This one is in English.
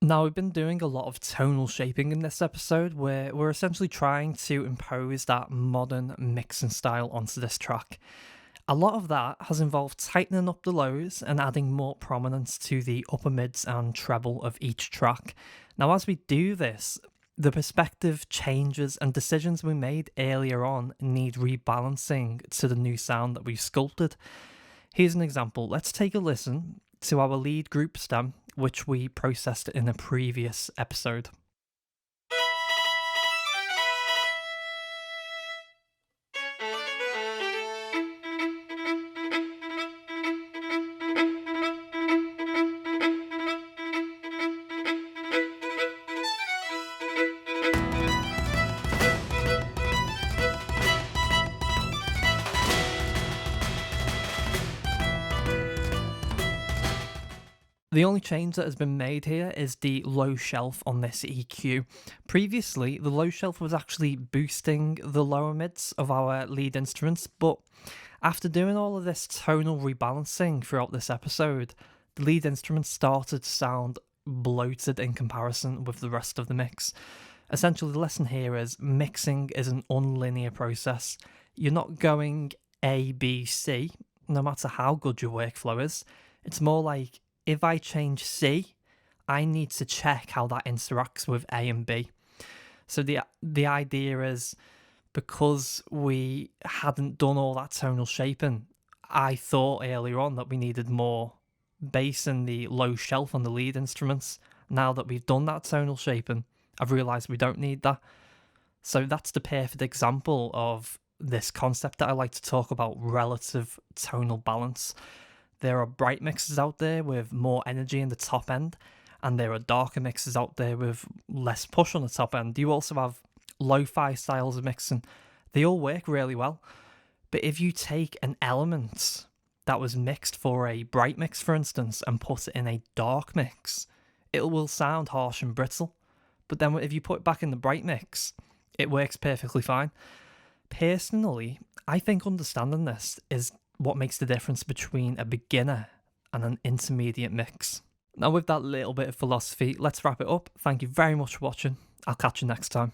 Now, we've been doing a lot of tonal shaping in this episode where we're essentially trying to impose that modern mixing style onto this track. A lot of that has involved tightening up the lows and adding more prominence to the upper mids and treble of each track. Now, as we do this, the perspective changes and decisions we made earlier on need rebalancing to the new sound that we've sculpted. Here's an example. Let's take a listen to our lead group stem, which we processed in a previous episode. The only change that has been made here is the low shelf on this EQ. Previously, the low shelf was actually boosting the lower mids of our lead instruments, but after doing all of this tonal rebalancing throughout this episode, the lead instruments started to sound bloated in comparison with the rest of the mix. Essentially, the lesson here is mixing is an unlinear process. You're not going A, B, C, no matter how good your workflow is. It's more like if I change C, I need to check how that interacts with A and B. So the idea is because we hadn't done all that tonal shaping, I thought earlier on that we needed more bass in the low shelf on the lead instruments. Now that we've done that tonal shaping, I've realised we don't need that. So that's the perfect example of this concept that I like to talk about, relative tonal balance. There are bright mixes out there with more energy in the top end, and there are darker mixes out there with less push on the top end. You also have lo-fi styles of mixing. They all work really well. But if you take an element that was mixed for a bright mix, for instance, and put it in a dark mix, it will sound harsh and brittle. But then if you put it back in the bright mix, it works perfectly fine. Personally, I think understanding this is what makes the difference between a beginner and an intermediate mix. Now, with that little bit of philosophy, let's wrap it up. Thank you very much for watching. I'll catch you next time.